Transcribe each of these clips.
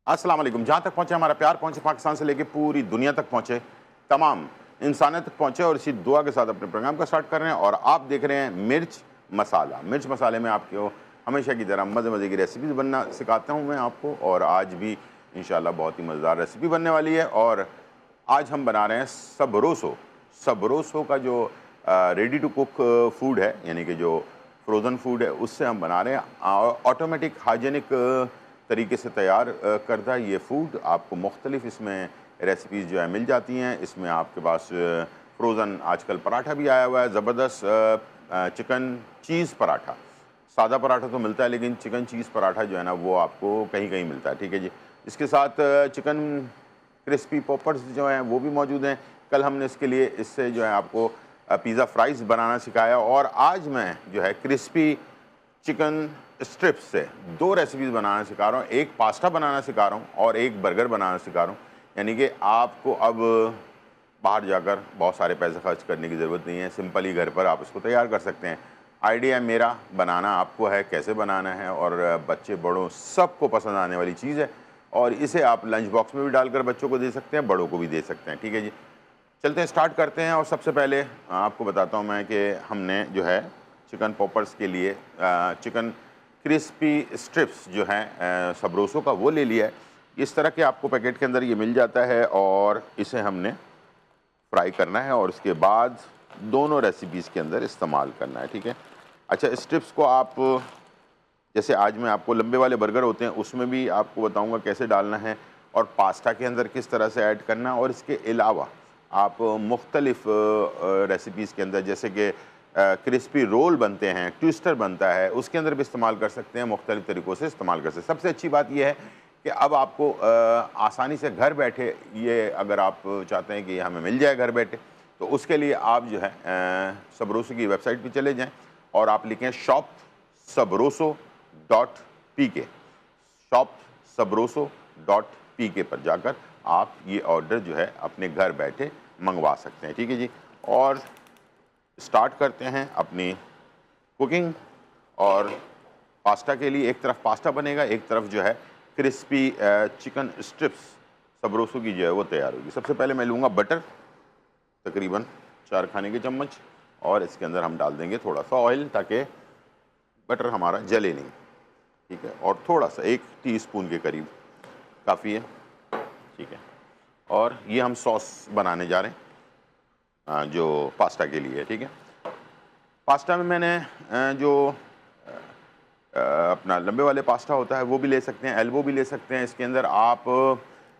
अस्सलाम वालेकुम। जहाँ तक पहुँचे हमारा प्यार पहुँचे, पाकिस्तान से लेके पूरी दुनिया तक पहुँचे, तमाम इंसानियत तक पहुँचे और इसी दुआ के साथ अपने प्रोग्राम का स्टार्ट कर रहे हैं। और आप देख रहे हैं मिर्च मसाला। मिर्च मसाले में आपको हमेशा की तरह मज़े मज़े की रेसिपीज़ बनना सिखाता हूँ मैं आपको, और आज भी इंशाल्लाह बहुत ही मज़ेदार रेसिपी बनने वाली है। और आज हम बना रहे हैं सबरोसो। सबरोसो का जो रेडी टू कुक फूड है, यानी कि जो फ्रोज़न फूड है, उससे हम बना रहे हैं ऑटोमेटिक हाइजीनिक तरीके से तैयार करदा ये फूड। आपको मुख्तलिफ इसमें रेसिपीज़ जो है मिल जाती हैं। इसमें आपके पास फ्रोज़न आजकल पराठा भी आया हुआ है, ज़बरदस्त चिकन चीज़ पराठा। सादा पराठा तो मिलता है, लेकिन चिकन चीज़ पराठा जो है ना, वो आपको कहीं कहीं मिलता है। ठीक है जी। इसके साथ चिकन क्रिस्पी पॉपर्स जो हैं वो भी मौजूद हैं। कल हमने इसके लिए इससे जो है आपको पिज़्ज़ा फ्राइज़ बनाना सिखाया, और आज मैं जो है क्रिस्पी चिकन स्ट्रिप्स से दो रेसिपीज़ बनाना सिखा रहा हूँ। एक पास्ता बनाना सिखा रहा हूँ और एक बर्गर बनाना सिखा रहा हूँ। यानी कि आपको अब बाहर जाकर बहुत सारे पैसे खर्च करने की ज़रूरत नहीं है, सिंपल ही घर पर आप इसको तैयार कर सकते हैं। आइडिया मेरा, बनाना आपको है, कैसे बनाना है, और बच्चे बड़ों सबको पसंद आने वाली चीज़ है। और इसे आप लंच बॉक्स में भी डालकर बच्चों को दे सकते हैं, बड़ों को भी दे सकते हैं। ठीक है जी, चलते हैं, स्टार्ट करते हैं। और सबसे पहले आपको बताता हूँ मैं कि हमने जो है चिकन पॉपर्स के लिए चिकन क्रिस्पी स्ट्रिप्स जो हैं सबरोसो का, वो ले लिया है। इस तरह के आपको पैकेट के अंदर ये मिल जाता है, और इसे हमने फ्राई करना है और उसके बाद दोनों रेसिपीज़ के अंदर इस्तेमाल करना है। ठीक है। अच्छा, स्ट्रिप्स को आप, जैसे आज मैं आपको लंबे वाले बर्गर होते हैं उसमें भी आपको बताऊंगा कैसे डालना है, और पास्ता के अंदर किस तरह से ऐड करना है। और इसके अलावा आप मुख्तलिफ रेसिपीज़ के अंदर, जैसे कि क्रिस्पी रोल बनते हैं, ट्विस्टर बनता है, उसके अंदर भी इस्तेमाल कर सकते हैं, मुख्तलिफ तरीक़ों से इस्तेमाल कर सकते हैं। सबसे अच्छी बात यह है कि अब आपको आसानी से घर बैठे, ये अगर आप चाहते हैं कि ये हमें मिल जाए घर बैठे, तो उसके लिए आप जो है सबरोसो की वेबसाइट पर चले जाएँ और आप लिखें शॉप सबरोसो .pk, शॉप सबरोसो .pk पर जाकर आप ये ऑर्डर जो है अपने घर बैठे मंगवा सकते हैं। ठीक है जी। और स्टार्ट करते हैं अपनी कुकिंग। और पास्ता के लिए एक तरफ पास्ता बनेगा, एक तरफ जो है क्रिस्पी चिकन स्ट्रिप्स सबरोसो की जो है वो तैयार होगी। सबसे पहले मैं लूँगा बटर, तकरीबन 4 खाने के चम्मच, और इसके अंदर हम डाल देंगे थोड़ा सा ऑयल, ताकि बटर हमारा जले नहीं। ठीक है। और थोड़ा सा 1 टीस्पून के करीब काफ़ी है। ठीक है। और ये हम सॉस बनाने जा रहे हैं जो पास्ता के लिए है। ठीक है। पास्ता में मैंने जो अपना लंबे वाले पास्ता होता है वो भी ले सकते हैं, एल्बो भी ले सकते हैं। इसके अंदर आप,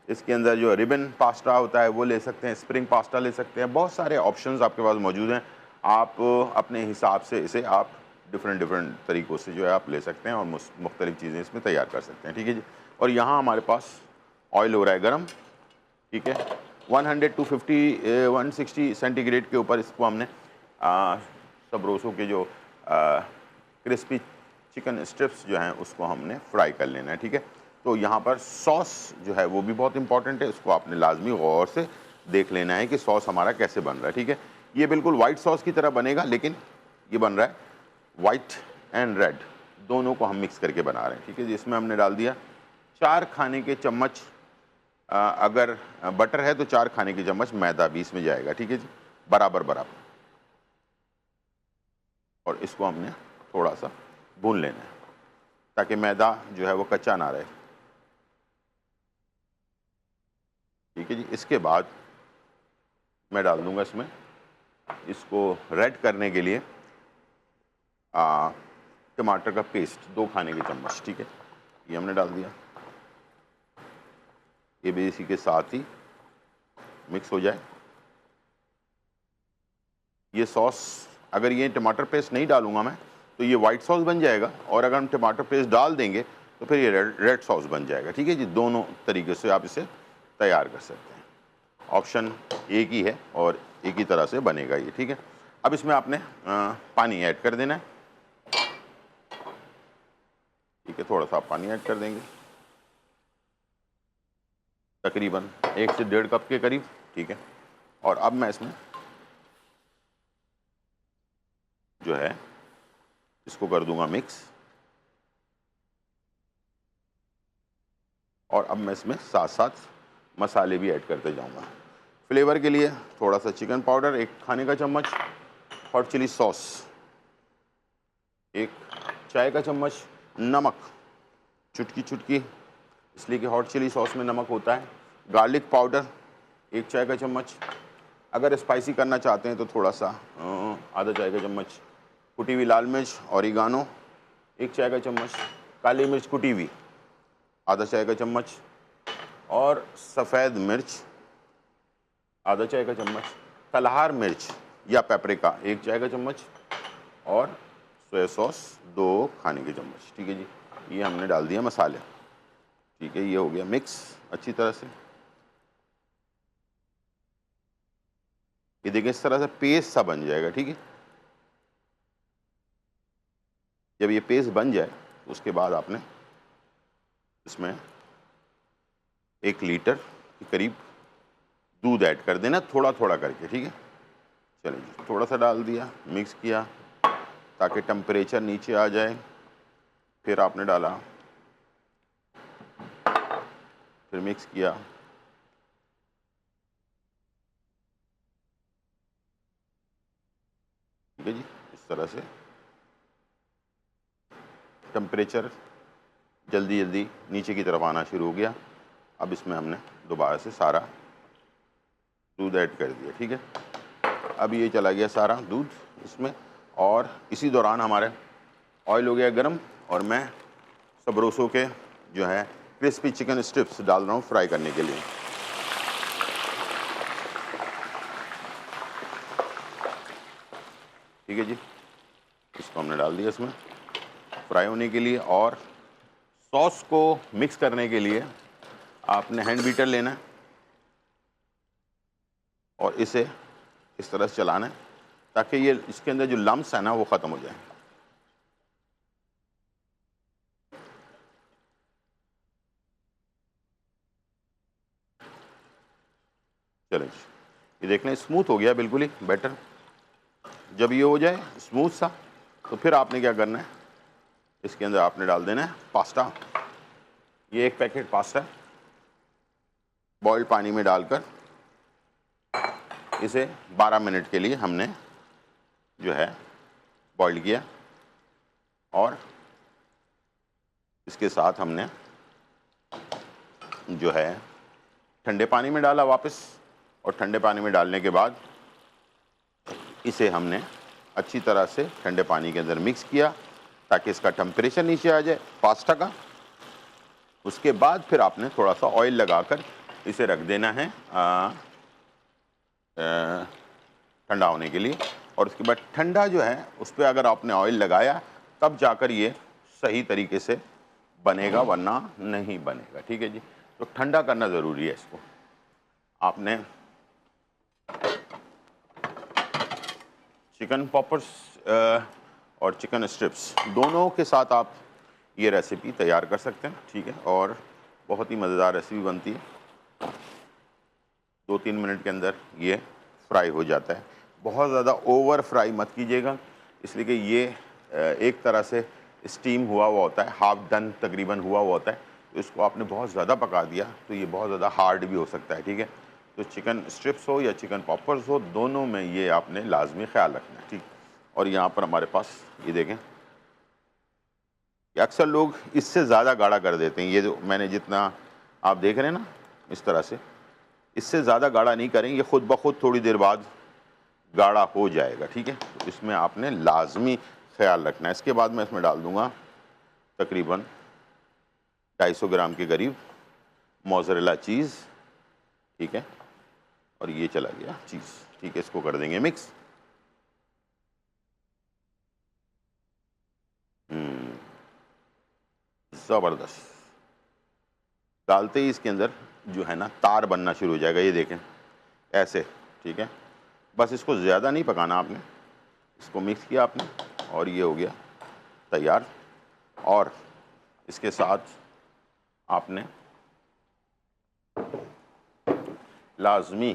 इसके अंदर जो रिबन पास्ता होता है वो ले सकते हैं, स्प्रिंग पास्ता ले सकते हैं। बहुत सारे ऑप्शंस आपके पास मौजूद हैं। आप अपने हिसाब से इसे आप डिफरेंट तरीक़ों से जो है आप ले सकते हैं और मुख्तलिफ चीज़ें इसमें तैयार कर सकते हैं। ठीक है जी। और यहाँ हमारे पास ऑयल हो रहा है गर्म। ठीक है। 100 टू 50 160 सेंटीग्रेड के ऊपर इसको हमने सबरोसो के जो क्रिस्पी चिकन स्ट्रिप्स जो हैं उसको हमने फ्राई कर लेना है। ठीक है। तो यहाँ पर सॉस जो है वो भी बहुत इंपॉर्टेंट है, उसको आपने लाजमी गौर से देख लेना है कि सॉस हमारा कैसे बन रहा है। ठीक है। ये बिल्कुल वाइट सॉस की तरह बनेगा, लेकिन ये बन रहा है वाइट एंड रेड, दोनों को हम मिक्स करके बना रहे हैं। ठीक है जी। इसमें हमने डाल दिया 4 खाने के चम्मच, अगर बटर है तो 4 खाने के चम्मच मैदा भी इसमें जाएगा। ठीक है जी, बराबर बराबर। और इसको हमने थोड़ा सा भून लेना है ताकि मैदा जो है वो कच्चा ना रहे। ठीक है जी। इसके बाद मैं डाल दूंगा इसमें, इसको रेड करने के लिए टमाटर का पेस्ट 2 खाने के चम्मच। ठीक है। ये हमने डाल दिया, ये भी इसी के साथ ही मिक्स हो जाए। ये सॉस, अगर ये टमाटर पेस्ट नहीं डालूंगा मैं तो ये वाइट सॉस बन जाएगा, और अगर हम टमाटर पेस्ट डाल देंगे तो फिर ये रेड सॉस बन जाएगा। ठीक है जी। दोनों तरीके से आप इसे तैयार कर सकते हैं। ऑप्शन एक ही है और एक ही तरह से बनेगा ये। ठीक है। अब इसमें आपने पानी ऐड कर देना है। ठीक है। थोड़ा सा आप पानी ऐड कर देंगे, तकरीबन 1 से 1.5 कप के करीब। ठीक है। और अब मैं इसमें जो है इसको कर दूंगा मिक्स। और अब मैं इसमें साथ साथ मसाले भी ऐड करते जाऊंगा। फ्लेवर के लिए थोड़ा सा चिकन पाउडर 1 खाने का चम्मच, हॉट चिली सॉस 1 चाय का चम्मच, नमक चुटकी चुटकी, इसलिए कि हॉट चिली सॉस में नमक होता है, गार्लिक पाउडर 1 चाय का चम्मच, अगर स्पाइसी करना चाहते हैं तो थोड़ा सा आधा चाय का चम्मच, कुटी हुई लाल मिर्च ऑरिगानो 1 चाय का चम्मच, काली मिर्च कुटी हुई आधा चाय का चम्मच, और सफ़ेद मिर्च आधा चाय का चम्मच, तलहार मिर्च या पेपरिका 1 चाय का चम्मच, और सोया सॉस 2 खाने के चम्मच। ठीक है जी, ये हमने डाल दिया मसाले। ठीक है, ये हो गया मिक्स अच्छी तरह से। ये देखिए इस तरह से पेस्ट सा बन जाएगा। ठीक है, जब ये पेस्ट बन जाए उसके बाद आपने इसमें 1 लीटर के करीब दूध ऐड कर देना, थोड़ा थोड़ा करके। ठीक है, चलिए जी, थोड़ा सा डाल दिया, मिक्स किया ताकि टेम्परेचर नीचे आ जाए। फिर आपने डाला, फिर मिक्स किया। ठीक है जी, इस तरह से टेम्परेचर जल्दी जल्दी नीचे की तरफ आना शुरू हो गया। अब इसमें हमने दोबारा से सारा दूध ऐड कर दिया। ठीक है, अब ये चला गया सारा दूध इसमें, और इसी दौरान हमारे ऑयल हो गया गरम, और मैं सबरोसो के जो है क्रिस्पी चिकन स्ट्रिप्स डाल रहा हूँ फ्राई करने के लिए। ठीक है जी, इसको हमने डाल दिया इसमें फ्राई होने के लिए। और सॉस को मिक्स करने के लिए आपने हैंड बीटर लेना है और इसे इस तरह से चलाना है ताकि ये इसके अंदर जो लम्स है ना वो ख़त्म हो जाए। चलिए ये देख लें स्मूथ हो गया बिल्कुल ही बेटर। जब ये हो जाए स्मूथ सा तो फिर आपने क्या करना है, इसके अंदर आपने डाल देना है पास्ता। ये 1 पैकेट पास्ता बॉइल्ड पानी में डालकर इसे 12 मिनट के लिए हमने जो है बॉइल किया, और इसके साथ हमने जो है ठंडे पानी में डाला वापस, और ठंडे पानी में डालने के बाद इसे हमने अच्छी तरह से ठंडे पानी के अंदर मिक्स किया ताकि इसका टेम्परेचर नीचे आ जाए पास्ता का। उसके बाद फिर आपने थोड़ा सा ऑयल लगाकर इसे रख देना है ठंडा होने के लिए, और उसके बाद ठंडा जो है उस पर अगर आपने ऑयल लगाया तब जाकर ये सही तरीके से बनेगा, वरना नहीं बनेगा। ठीक है जी, तो ठंडा करना ज़रूरी है इसको। आपने चिकन पॉपर्स और चिकन स्ट्रिप्स दोनों के साथ आप ये रेसिपी तैयार कर सकते हैं। ठीक है, और बहुत ही मज़ेदार रेसिपी बनती है। 2-3 मिनट के अंदर ये फ्राई हो जाता है। बहुत ज़्यादा ओवर फ्राई मत कीजिएगा, इसलिए कि ये एक तरह से स्टीम हुआ हुआ होता है, हाफ डन तकरीबन हुआ हुआ होता है। तो इसको आपने बहुत ज़्यादा पका दिया तो ये बहुत ज़्यादा हार्ड भी हो सकता है। ठीक है, तो चिकन स्ट्रिप्स हो या चिकन पॉपर्स हो, दोनों में ये आपने लाजमी ख्याल रखना है। ठीक, और यहाँ पर हमारे पास ये देखें, अक्सर लोग इससे ज़्यादा गाढ़ा कर देते हैं। ये जो मैंने जितना आप देख रहे हैं ना इस तरह से, इससे ज़्यादा गाढ़ा नहीं करें, ये ख़ुद ब खुद थोड़ी देर बाद गाढ़ा हो जाएगा। ठीक है, तो इसमें आपने लाजमी ख्याल रखना है। इसके बाद मैं इसमें डाल दूँगा तकरीबन 250 ग्राम के करीब मोज़रेला चीज़। ठीक है, और ये चला गया चीज़। ठीक है, इसको कर देंगे मिक्स। ज़बरदस्त। डालते ही इसके अंदर जो है ना तार बनना शुरू हो जाएगा, ये देखें ऐसे। ठीक है, बस इसको ज़्यादा नहीं पकाना आपने, इसको मिक्स किया आपने और ये हो गया तैयार। और इसके साथ आपने लाजमी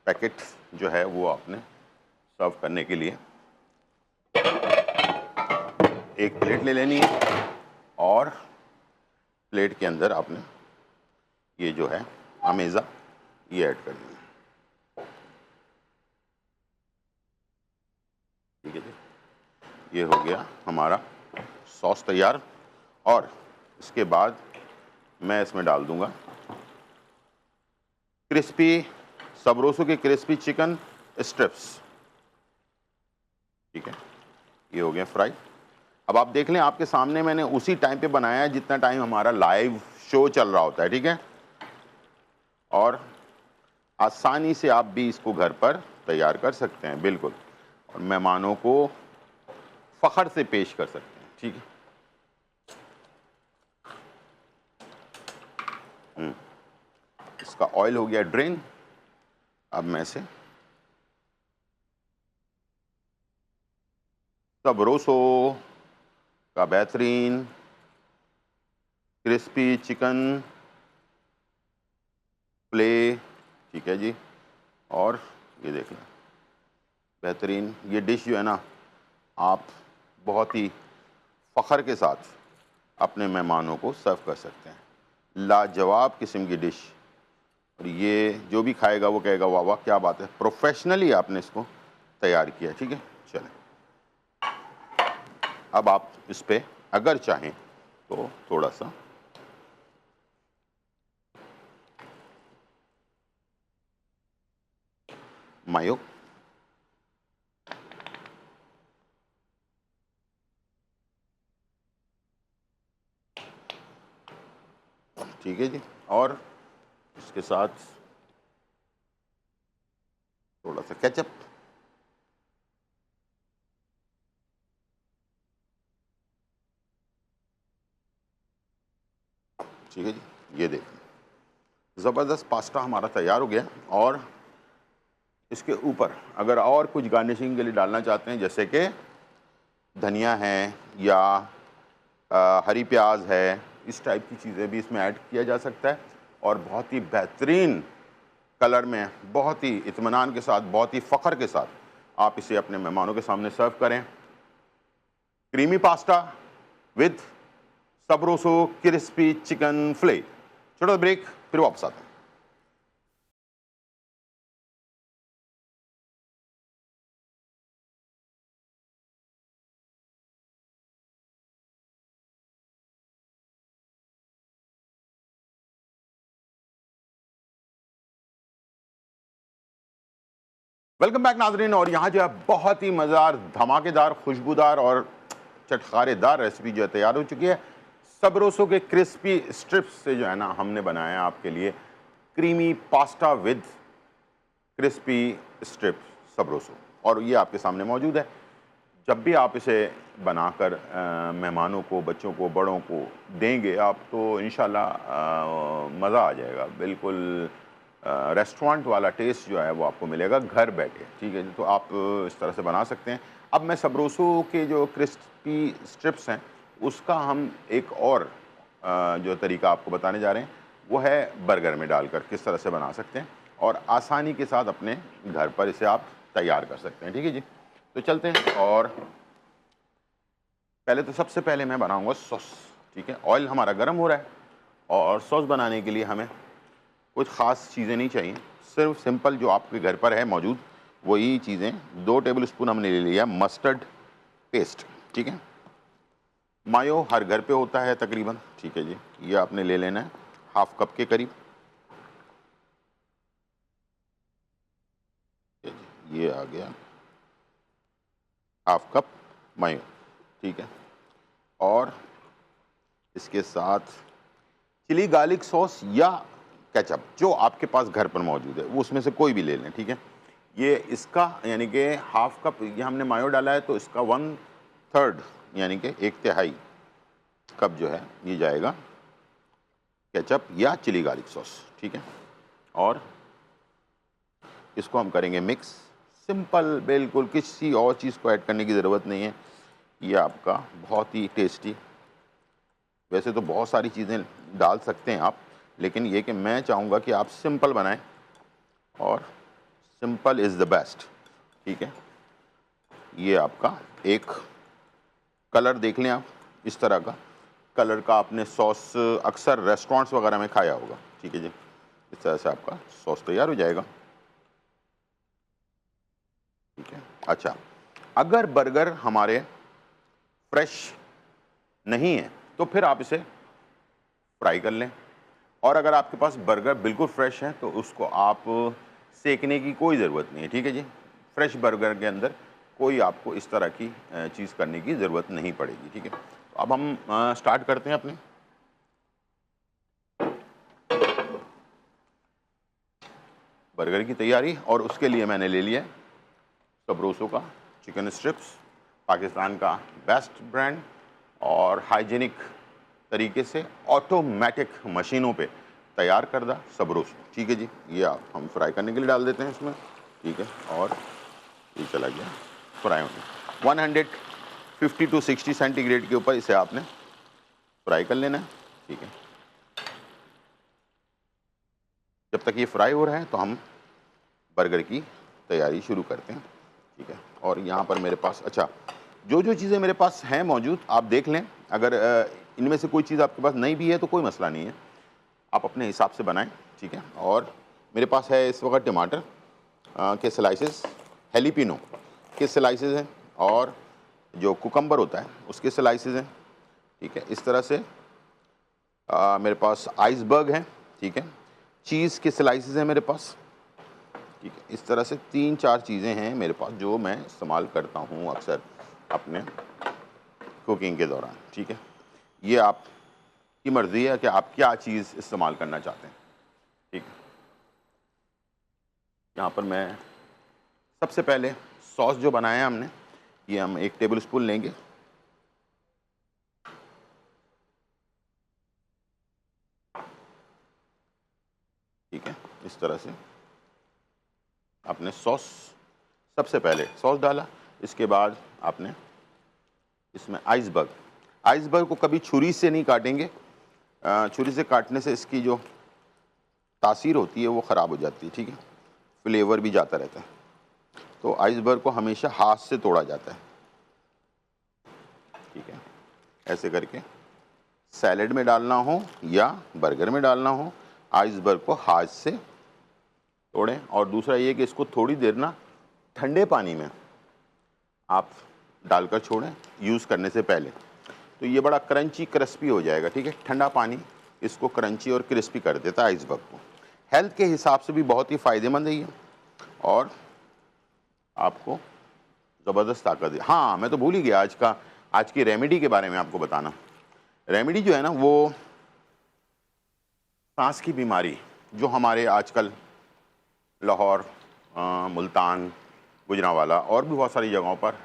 पैकेट जो है वो आपने सर्व करने के लिए एक प्लेट ले लेनी है। और प्लेट के अंदर आपने ये जो है अमेज़ा ये ऐड कर दिया। ठीक है जी, ये हो गया हमारा सॉस तैयार। और इसके बाद मैं इसमें डाल दूंगा क्रिस्पी सबरोसो के क्रिस्पी चिकन स्ट्रिप्स। ठीक है, ये हो गया फ्राई। अब आप देख लें, आपके सामने मैंने उसी टाइम पे बनाया है जितना टाइम हमारा लाइव शो चल रहा होता है। ठीक है, और आसानी से आप भी इसको घर पर तैयार कर सकते हैं बिल्कुल, और मेहमानों को फ़ख्र से पेश कर सकते हैं। ठीक है, इसका ऑयल हो गया ड्रेन। अब मैं इसे सबरोसो का बेहतरीन क्रिस्पी चिकन प्ले, ठीक है जी, और ये देख लें बेहतरीन ये डिश जो है ना, आप बहुत ही फ़ख्र के साथ अपने मेहमानों को सर्व कर सकते हैं। लाजवाब किस्म की डिश, और ये जो भी खाएगा वो कहेगा वाह वाह क्या बात है, प्रोफेशनली आपने इसको तैयार किया। ठीक है, चलें अब आप इस पर अगर चाहें तो थोड़ा सा मायो, ठीक है जी, और इसके साथ थोड़ा सा केचप, ठीक है जी, ये देखिए ज़बरदस्त पास्ता हमारा तैयार हो गया। और इसके ऊपर अगर और कुछ गार्निशिंग के लिए डालना चाहते हैं, जैसे कि धनिया है या हरी प्याज है, इस टाइप की चीज़ें भी इसमें ऐड किया जा सकता है, और बहुत ही बेहतरीन कलर में, बहुत ही इत्मीनान के साथ, बहुत ही फ़ख्र के साथ आप इसे अपने मेहमानों के सामने सर्व करें। Creamy pasta with सबरोसो crispy chicken Phule. छोटा ब्रेक, फिर वापस आते हैं। वेलकम बैक नाजरीन, और यहाँ जो है बहुत ही मज़ेदार, धमाकेदार, खुशबूदार और चटखारेदार रेसिपी जो है तैयार हो चुकी है। सबरोसो के क्रिस्पी स्ट्रिप्स से जो है ना हमने बनाया है आपके लिए creamy pasta with crispy strips सबरोसो, और ये आपके सामने मौजूद है। जब भी आप इसे बनाकर मेहमानों को, बच्चों को, बड़ों को देंगे आप, तो इंशाल्लाह मज़ा आ जाएगा। बिल्कुल रेस्टोरेंट वाला टेस्ट जो है वो आपको मिलेगा घर बैठे। ठीक है, तो आप इस तरह से बना सकते हैं। अब मैं सबरोसो के जो क्रिस्पी स्ट्रिप्स हैं उसका हम एक और जो तरीका आपको बताने जा रहे हैं वो है बर्गर में डालकर किस तरह से बना सकते हैं, और आसानी के साथ अपने घर पर इसे आप तैयार कर सकते हैं। ठीक है जी, तो चलते हैं। और पहले तो सबसे पहले मैं बनाऊंगा सॉस। ठीक है, ऑयल हमारा गर्म हो रहा है, और सॉस बनाने के लिए हमें कुछ ख़ास चीज़ें नहीं चाहिए, सिर्फ सिंपल जो आपके घर पर है मौजूद वही चीज़ें। 2 टेबल स्पून हमने ले लिया मस्टर्ड पेस्ट। ठीक है, मायो हर घर पे होता है तकरीबन। ठीक है जी, ये आपने ले लेना है हाफ कप के करीब। ये आ गया हाफ कप मायो। ठीक है, और इसके साथ चिली गार्लिक सॉस या केचप जो आपके पास घर पर मौजूद है वो उसमें से कोई भी ले लें। ठीक है, ये इसका यानी कि हाफ कप ये हमने मायो डाला है, तो इसका 1/3 यानी कि 1/3 कप जो है ये जाएगा केचप या चिली गार्लिक सॉस। ठीक है, और इसको हम करेंगे मिक्स, सिंपल, बिल्कुल किसी और चीज़ को ऐड करने की ज़रूरत नहीं है। ये आपका बहुत ही टेस्टी, वैसे तो बहुत सारी चीज़ें डाल सकते हैं आप, लेकिन ये कि मैं चाहूँगा कि आप सिंपल बनाएं, और सिंपल इज़ द बेस्ट। ठीक है, ये आपका एक कलर देख लें आप इस तरह का, कलर का आपने सॉस अक्सर रेस्टोरेंट्स वगैरह में खाया होगा। ठीक है जी, इस तरह से आपका सॉस तैयार हो जाएगा। ठीक है। अच्छा, अगर बर्गर हमारे फ्रेश नहीं है तो फिर आप इसे फ्राई कर लें, और अगर आपके पास बर्गर बिल्कुल फ्रेश है तो उसको आप सेकने की कोई ज़रूरत नहीं है। ठीक है जी, फ्रेश बर्गर के अंदर कोई आपको इस तरह की चीज़ करने की ज़रूरत नहीं पड़ेगी। ठीक है, तो अब हम स्टार्ट करते हैं अपने बर्गर की तैयारी। और उसके लिए मैंने ले लिया सबरोसो का चिकन स्ट्रिप्स, पाकिस्तान का बेस्ट ब्रांड और हाइजीनिक तरीके से ऑटोमेटिक मशीनों पे तैयार करदा सबरोसो। ठीक है जी, ये आप हम फ्राई करने के लिए डाल देते हैं इसमें। ठीक है, और ये चला गया फ्राई होने 150 टू 60 सेंटीग्रेड के ऊपर इसे आपने फ्राई कर लेना है। ठीक है, जब तक ये फ्राई हो रहा है तो हम बर्गर की तैयारी शुरू करते हैं। ठीक है, और यहाँ पर मेरे पास अच्छा जो जो चीज़ें मेरे पास हैं मौजूद आप देख लें। अगर इनमें से कोई चीज़ आपके पास नहीं भी है तो कोई मसला नहीं है, आप अपने हिसाब से बनाएं। ठीक है, और मेरे पास है इस वक्त टमाटर के स्लाइसेस, हेलीपिनो के स्लाइसेस हैं, और जो कुकम्बर होता है उसके स्लाइसेस हैं। ठीक है, इस तरह से मेरे पास आइसबर्ग है। ठीक है, चीज़ के स्लाइसेस हैं मेरे पास। ठीक है, इस तरह से 3-4 चीज़ें हैं मेरे पास जो मैं इस्तेमाल करता हूँ अक्सर अपने कुकिंग के दौरान। ठीक है, ये आपकी मर्ज़ी है कि आप क्या चीज़ इस्तेमाल करना चाहते हैं। ठीक है, यहाँ पर मैं सबसे पहले सॉस जो बनाया है हमने, ये हम 1 टेबल स्पून लेंगे। ठीक है, इस तरह से आपने सॉस, सबसे पहले सॉस डाला, इसके बाद आपने इसमें आइसबर्ग को कभी छुरी से नहीं काटेंगे। छुरी से काटने से इसकी जो तासीर होती है वो ख़राब हो जाती है। ठीक है, फ्लेवर भी जाता रहता है, तो आइसबर्ग को हमेशा हाथ से तोड़ा जाता है। ठीक है, ऐसे करके सैलेड में डालना हो या बर्गर में डालना हो, आइसबर्ग को हाथ से तोड़ें। और दूसरा ये कि इसको थोड़ी देर ना ठंडे पानी में आप डालकर छोड़ें यूज़ करने से पहले, तो ये बड़ा क्रंची क्रिस्पी हो जाएगा। ठीक है, ठंडा पानी इसको क्रंची और क्रिस्पी कर देता है आइसबर्ग को। हेल्थ के हिसाब से भी बहुत ही फ़ायदेमंद है ये, और आपको ज़बरदस्त ताकत है। हाँ, मैं तो भूल ही गया आज की रेमेडी के बारे में आपको बताना। रेमेडी जो है ना, वो सांस की बीमारी जो हमारे आजकल लाहौर, मुल्तान, गुजरांवाला और भी बहुत सारी जगहों पर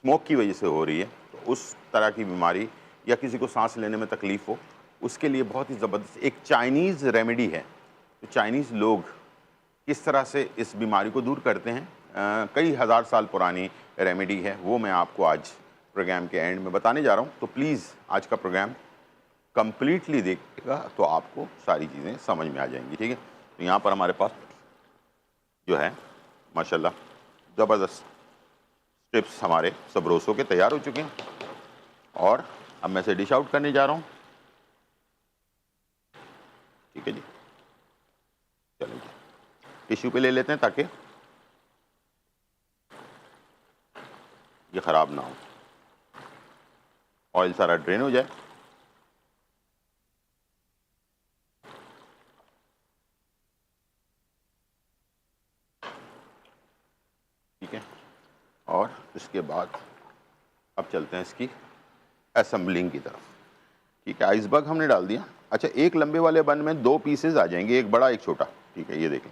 स्मोक की वजह से हो रही है, तो उस तरह की बीमारी या किसी को सांस लेने में तकलीफ़ हो, उसके लिए बहुत ही ज़बरदस्त एक चाइनीज़ रेमेडी है। तो चाइनीज़ लोग किस तरह से इस बीमारी को दूर करते हैं, कई हज़ार साल पुरानी रेमेडी है, वो मैं आपको आज प्रोग्राम के एंड में बताने जा रहा हूँ। तो प्लीज़ आज का प्रोग्राम कंप्लीटली देखिएगा तो आपको सारी चीज़ें समझ में आ जाएंगी। ठीक है, तो यहाँ पर हमारे पास जो है माशाल्लाह ज़बरदस्त स्ट्रिप्स हमारे सबरोसो के तैयार हो चुके हैं, और अब मैं इसे डिश आउट करने जा रहा हूँ। ठीक है जी, चलिए टिश्यू पे ले लेते हैं ताकि ये ख़राब ना हो, ऑयल सारा ड्रेन हो जाए। ठीक है, और इसके बाद अब चलते हैं इसकी असेंबलिंग की तरफ। ठीक है, आइसबर्ग हमने डाल दिया। अच्छा, एक लंबे वाले बन में 2 पीसेज आ जाएंगे, एक बड़ा एक छोटा। ठीक है, ये देखें।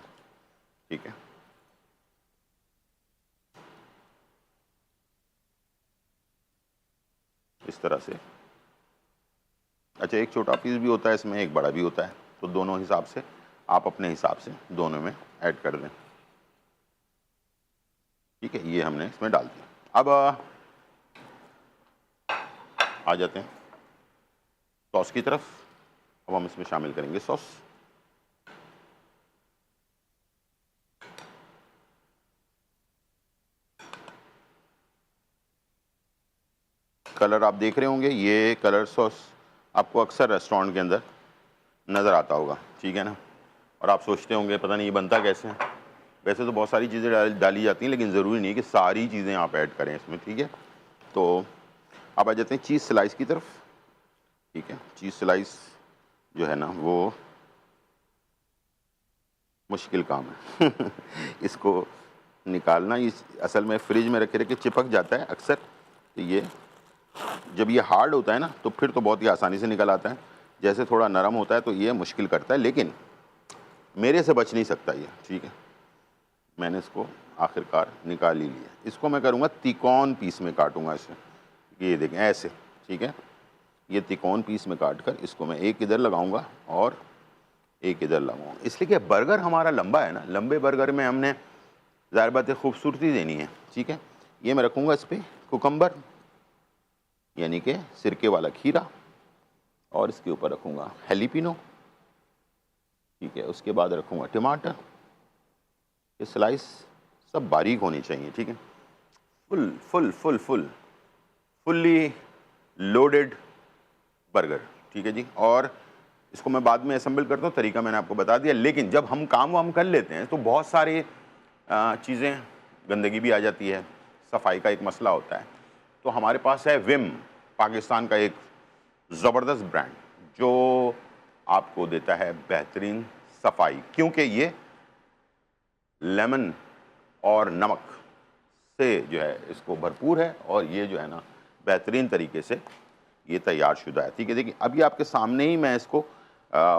ठीक है, इस तरह से। अच्छा, एक छोटा पीस भी होता है इसमें, एक बड़ा भी होता है, तो दोनों हिसाब से आप अपने हिसाब से दोनों में ऐड कर दें। ठीक है, ये हमने इसमें डाल दिया। अब आ जाते हैं सॉस की तरफ। अब हम इसमें शामिल करेंगे सॉस। कलर आप देख रहे होंगे, ये कलर सॉस आपको अक्सर रेस्टोरेंट के अंदर नज़र आता होगा, ठीक है ना। और आप सोचते होंगे पता नहीं ये बनता कैसे है। वैसे तो बहुत सारी चीज़ें डाली जाती हैं, लेकिन ज़रूरी नहीं कि सारी चीज़ें आप ऐड करें इसमें, ठीक है। तो अब आ जाते हैं चीज़ स्लाइस की तरफ, ठीक है। चीज़ स्लाइस जो है ना वो मुश्किल काम है इसको निकालना, इस असल में फ्रिज में रखे रखे चिपक जाता है अक्सर। तो ये जब ये हार्ड होता है ना तो फिर तो बहुत ही आसानी से निकल आता है, जैसे थोड़ा नरम होता है तो ये मुश्किल करता है, लेकिन मेरे से बच नहीं सकता ये, ठीक है। मैंने इसको आखिरकार निकाल ही लिया। इसको मैं करूँगा तिकोन पीस में काटूँगा इसे, ये देखें ऐसे, ठीक है। ये तिकोन पीस में काट कर इसको मैं एक इधर लगाऊंगा और एक इधर लगाऊंगा, इसलिए कि बर्गर हमारा लंबा है ना, लंबे बर्गर में हमने ज़ाहिर बात है खूबसूरती देनी है, ठीक है। ये मैं रखूँगा इस पर कुकम्बर यानी कि सिरके वाला खीरा, और इसके ऊपर रखूँगा हेलीपिनो, ठीक है। उसके बाद रखूँगा टमाटर। ये स्लाइस सब बारीक होनी चाहिए, ठीक है। Full full full full fully loaded burger, ठीक है जी। और इसको मैं बाद में असेंबल करता हूँ, तरीका मैंने आपको बता दिया। लेकिन जब हम काम वाम कर लेते हैं तो बहुत सारी चीज़ें, गंदगी भी आ जाती है, सफाई का एक मसला होता है। तो हमारे पास है विम, पाकिस्तान का एक ज़बरदस्त ब्रांड जो आपको देता है बेहतरीन सफाई, क्योंकि ये लेमन और नमक से जो है इसको भरपूर है, और ये जो है ना बेहतरीन तरीके से ये तैयार शुदा है, ठीक है। देखिए अभी आपके सामने ही मैं इसको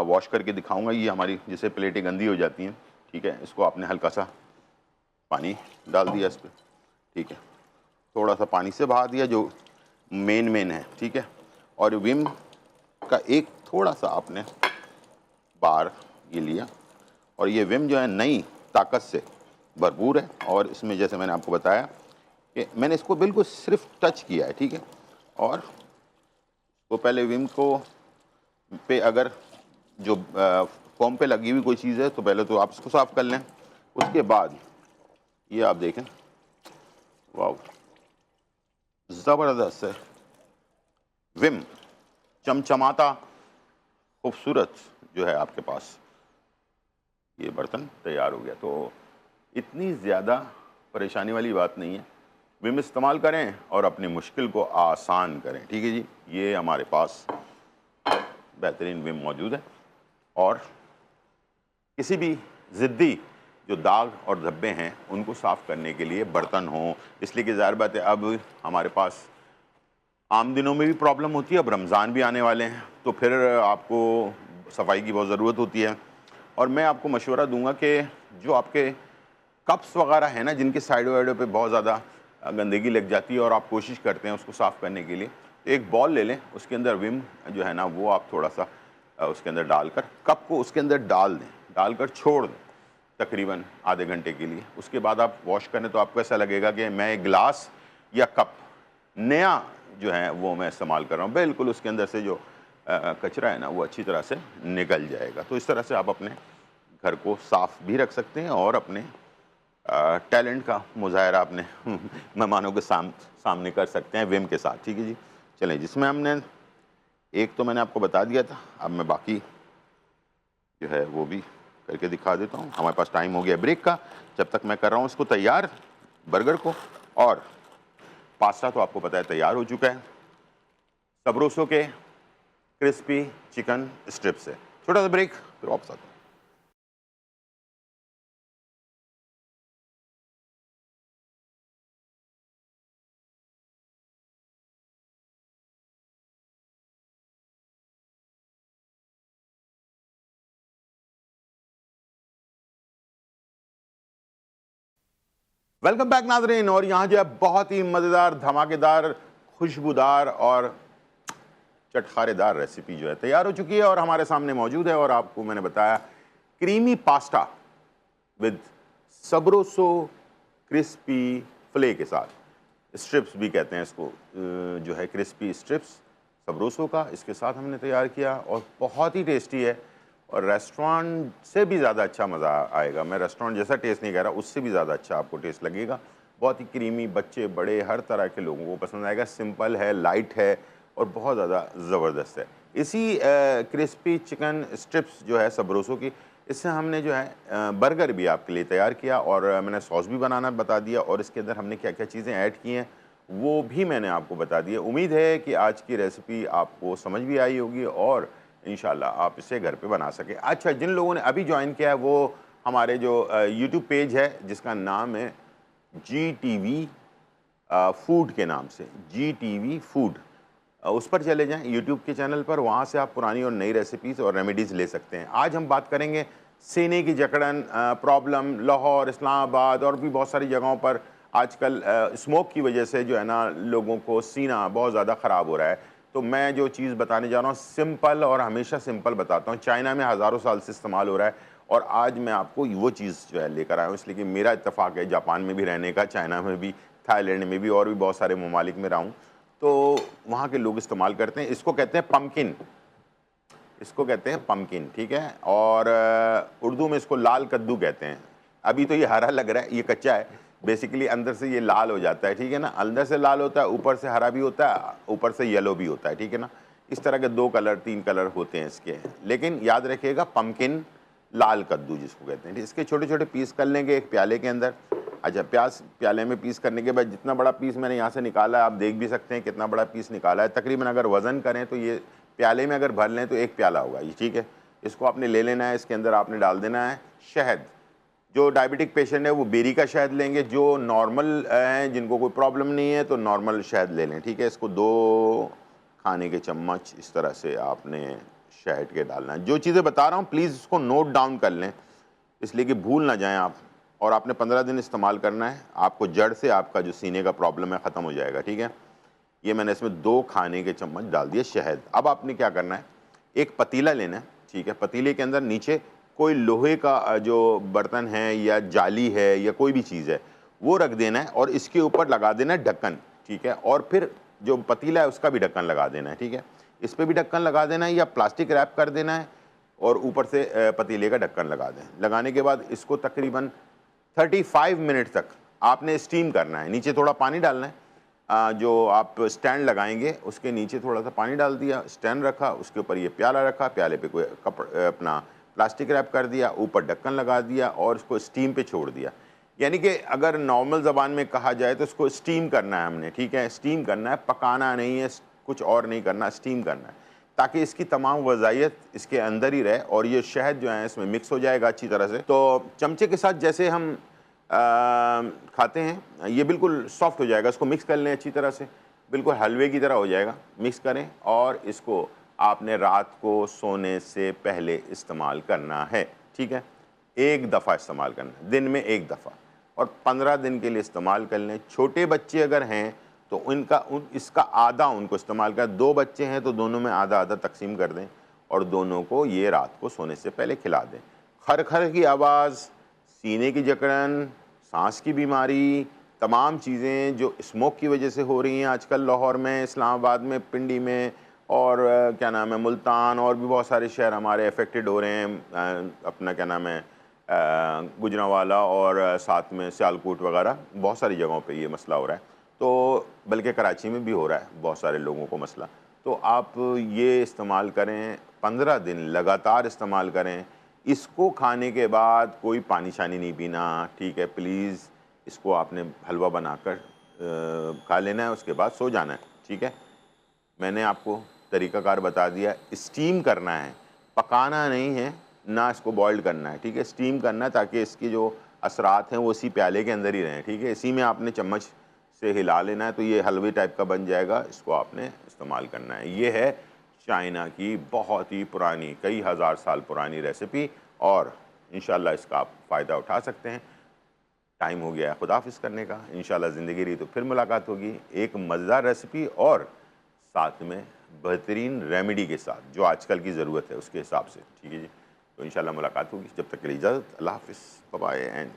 वॉश करके दिखाऊंगा। ये हमारी जैसे प्लेटें गंदी हो जाती हैं, ठीक है, इसको आपने हल्का सा पानी डाल दिया इस पर, ठीक है, थोड़ा सा पानी से बहा दिया जो मेन है, ठीक है। और विम का एक थोड़ा सा आपने बार ये लिया, और ये विम जो है नई ताकत से भरपूर है, और इसमें जैसे मैंने आपको बताया कि मैंने इसको बिल्कुल सिर्फ टच किया है, ठीक है। और तो पहले विम को पे अगर जो फॉर्म पे लगी हुई कोई चीज़ है तो पहले तो आप इसको साफ़ कर लें। उसके बाद ये आप देखें, वाह ज़बरदस्त है विम, चमचमाता खूबसूरत जो है आपके पास ये बर्तन तैयार हो गया। तो इतनी ज़्यादा परेशानी वाली बात नहीं है, विम इस्तेमाल करें और अपनी मुश्किल को आसान करें, ठीक है जी। ये हमारे पास बेहतरीन विम मौजूद है, और किसी भी ज़िद्दी जो दाग और धब्बे हैं उनको साफ़ करने के लिए बर्तन हों, इसलिए कि ज़ाहिर बात है अब हमारे पास आम दिनों में भी प्रॉब्लम होती है, अब रमज़ान भी आने वाले हैं तो फिर आपको सफाई की बहुत ज़रूरत होती है। और मैं आपको मशवरा दूंगा कि जो आपके कप्स वगैरह हैं ना, जिनके साइडों वाइडों पे बहुत ज़्यादा गंदगी लग जाती है और आप कोशिश करते हैं उसको साफ़ करने के लिए, तो एक बॉल ले लें, उसके अंदर विम जो है ना वो आप थोड़ा सा उसके अंदर डालकर कप को उसके अंदर डाल दें, डालकर छोड़ दें तकरीबन आधे घंटे के लिए। उसके बाद आप वॉश करें तो आपको ऐसा लगेगा कि मैं एक गिलास या कप नया जो है वो मैं इस्तेमाल कर रहा हूँ, बिल्कुल उसके अंदर से जो कचरा है ना वो अच्छी तरह से निकल जाएगा। तो इस तरह से आप अपने घर को साफ़ भी रख सकते हैं और अपने टैलेंट का मुजाहरा अपने मेहमानों के सामने कर सकते हैं विम के साथ, ठीक है जी। चलें, जिसमें हमने एक तो मैंने आपको बता दिया था, अब मैं बाकी जो है वो भी करके दिखा देता हूँ। हमारे पास टाइम हो गया ब्रेक का, जब तक मैं कर रहा हूँ इसको तैयार बर्गर को। और पास्ता तो आपको पता है तैयार हो चुका है, सबरोसो के क्रिस्पी चिकन स्ट्रिप से। छोटा सा ब्रेक, फिर वापस आता हूँ। वेलकम बैक नाज़रीन। और यहाँ जो है बहुत ही मज़ेदार, धमाकेदार, खुशबूदार और चटखारेदार रेसिपी जो है तैयार हो चुकी है और हमारे सामने मौजूद है। और आपको मैंने बताया creamy pasta with सबरोसो crispy Phule के साथ, स्ट्रिप्स भी कहते हैं इसको, जो है क्रिस्पी स्ट्रिप्स सबरोसो का, इसके साथ हमने तैयार किया और बहुत ही टेस्टी है। और रेस्टोरेंट से भी ज़्यादा अच्छा मज़ा आएगा। मैं रेस्टोरेंट जैसा टेस्ट नहीं कह रहा, उससे भी ज़्यादा अच्छा आपको टेस्ट लगेगा। बहुत ही क्रीमी, बच्चे बड़े हर तरह के लोगों को पसंद आएगा। सिंपल है, लाइट है और बहुत ज़्यादा ज़बरदस्त है। इसी क्रिस्पी चिकन स्ट्रिप्स जो है सबरोसो की, इससे हमने जो है बर्गर भी आपके लिए तैयार किया और मैंने सॉस भी बनाना बता दिया और इसके अंदर हमने क्या क्या चीज़ें ऐड की हैं वो भी मैंने आपको बता दिया। उम्मीद है कि आज की रेसिपी आपको समझ भी आई होगी और इंशाल्लाह आप इसे घर पे बना सकें। अच्छा, जिन लोगों ने अभी ज्वाइन किया है वो हमारे जो यूट्यूब पेज है जिसका नाम है GTV फूड के नाम से, GTV फूड, उस पर चले जाएं यूट्यूब के चैनल पर। वहाँ से आप पुरानी और नई रेसिपीज़ और रेमेडीज़ ले सकते हैं। आज हम बात करेंगे सीने की जकड़न प्रॉब्लम। लाहौर, इस्लामाबाद और भी बहुत सारी जगहों पर आजकल स्मोक की वजह से जो है ना लोगों को सीना बहुत ज़्यादा ख़राब हो रहा है। तो मैं जो चीज़ बताने जा रहा हूँ सिंपल और हमेशा सिंपल बताता हूँ। चाइना में हज़ारों साल से इस्तेमाल हो रहा है और आज मैं आपको वो चीज़ जो है लेकर आया हूँ, इसलिए कि मेरा इत्तेफाक है जापान में भी रहने का, चाइना में भी, थाईलैंड में भी और भी बहुत सारे ममालिक में रहा हूँ। तो वहाँ के लोग इस्तेमाल करते हैं, इसको कहते हैं पम्पकिन, इसको कहते हैं पम्पकिन, ठीक है। और उर्दू में इसको लाल कद्दू कहते हैं। अभी तो ये हरा लग रहा है, ये कच्चा है, बेसिकली अंदर से ये लाल हो जाता है, ठीक है ना। अंदर से लाल होता है, ऊपर से हरा भी होता है, ऊपर से येलो भी होता है, ठीक है ना। इस तरह के 2 कलर 3 कलर होते हैं इसके, लेकिन याद रखिएगा पम्पकिन, लाल कद्दू जिसको कहते हैं। इसके छोटे छोटे पीस कर लेंगे एक प्याले के अंदर। अच्छा, प्याले में पीस करने के बाद जितना बड़ा पीस मैंने यहाँ से निकाला है आप देख भी सकते हैं कितना बड़ा पीस निकाला है। तकरीबन अगर वज़न करें तो ये प्याले में अगर भर लें तो 1 प्याला होगा ये, ठीक है। इसको आपने ले लेना है, इसके अंदर आपने डाल देना है शहद। जो डायबिटिक पेशेंट है वो बेरी का शहद लेंगे, जो नॉर्मल हैं जिनको कोई प्रॉब्लम नहीं है तो नॉर्मल शहद ले लें, ठीक है। इसको 2 खाने के चम्मच इस तरह से आपने शहद के डालना है। जो चीज़ें बता रहा हूँ प्लीज़ इसको नोट डाउन कर लें, इसलिए कि भूल ना जाएं आप। और आपने 15 दिन इस्तेमाल करना है, आपको जड़ से आपका जो सीने का प्रॉब्लम है ख़त्म हो जाएगा, ठीक है। ये मैंने इसमें 2 खाने के चम्मच डाल दिए शहद। अब आपने क्या करना है, एक पतीला लेना है, ठीक है। पतीले के अंदर नीचे कोई लोहे का जो बर्तन है या जाली है या कोई भी चीज़ है वो रख देना है और इसके ऊपर लगा देना है ढक्कन, ठीक है। और फिर जो पतीला है उसका भी ढक्कन लगा देना है, ठीक है। इस पर भी ढक्कन लगा देना है या प्लास्टिक रैप कर देना है और ऊपर से पतीले का ढक्कन लगा दें। लगाने के बाद इसको तकरीबन 35 मिनट तक आपने स्टीम करना है। नीचे थोड़ा पानी डालना है, जो आप स्टैंड लगाएंगे उसके नीचे थोड़ा सा पानी डाल दिया, स्टैंड रखा, उसके ऊपर ये प्याला रखा, प्याले पे कोई अपना प्लास्टिक रैप कर दिया, ऊपर ढक्कन लगा दिया और इसको स्टीम पे छोड़ दिया। यानी कि अगर नॉर्मल ज़बान में कहा जाए तो इसको स्टीम करना है हमने, ठीक है। स्टीम करना है, पकाना नहीं है, कुछ और नहीं करना, स्टीम करना है ताकि इसकी तमाम वज़ाइयत इसके अंदर ही रहे और ये शहद जो है इसमें मिक्स हो जाएगा अच्छी तरह से। तो चमचे के साथ जैसे हम खाते हैं ये बिल्कुल सॉफ्ट हो जाएगा। इसको मिक्स कर लें अच्छी तरह से, बिल्कुल हलवे की तरह हो जाएगा। मिक्स करें और इसको आपने रात को सोने से पहले इस्तेमाल करना है, ठीक है। 1 दफ़ा इस्तेमाल करना है, दिन में 1 दफ़ा, और 15 दिन के लिए इस्तेमाल कर लें। छोटे बच्चे अगर हैं तो इसका आधा उनको इस्तेमाल करें। 2 बच्चे हैं तो दोनों में आधा आधा तकसीम कर दें और दोनों को ये रात को सोने से पहले खिला दें। खर की आवाज़, सीने की जकड़न, सांस की बीमारी, तमाम चीज़ें जो स्मोक की वजह से हो रही हैं आजकल लाहौर में, इस्लामाबाद में, पिंडी में और क्या नाम है मुल्तान और भी बहुत सारे शहर हमारे अफेक्टेड हो रहे हैं। अपना क्या नाम है गुजरांवाला और साथ में सियालकोट वगैरह बहुत सारी जगहों पे ये मसला हो रहा है। तो बल्कि कराची में भी हो रहा है बहुत सारे लोगों को मसला। तो आप ये इस्तेमाल करें, 15 दिन लगातार इस्तेमाल करें। इसको खाने के बाद कोई पानी शानी नहीं पीना, ठीक है। प्लीज़ इसको आपने हलवा बनाकर खा लेना है, उसके बाद सो जाना है, ठीक है। मैंने आपको तरीक़ाकार बता दिया। स्टीम करना है, पकाना नहीं है, ना इसको बॉइल्ड करना है, ठीक है। स्टीम करना है ताकि इसकी जो असरात हैं वो इसी प्याले के अंदर ही रहें, ठीक है। इसी में आपने चम्मच से हिला लेना है तो ये हलवे टाइप का बन जाएगा। इसको आपने इस्तेमाल करना है। ये है चाइना की बहुत ही पुरानी, कई हज़ार साल पुरानी रेसिपी और इंशाल्लाह इसका आप फ़ायदा उठा सकते हैं। टाइम हो गया है खुदाफ़िज़ करने का। इंशाल्लाह ज़िंदगी रही तो फिर मुलाकात होगी एक मज़ेदार रेसिपी और साथ में बेहतरीन रेमेडी के साथ जो आजकल की ज़रूरत है उसके हिसाब से, ठीक है जी। तो इंशाल्लाह मुलाकात होगी। जब तक के लिए इजाज़त, अल्लाह हाफ़िज़, बाय बाय एंड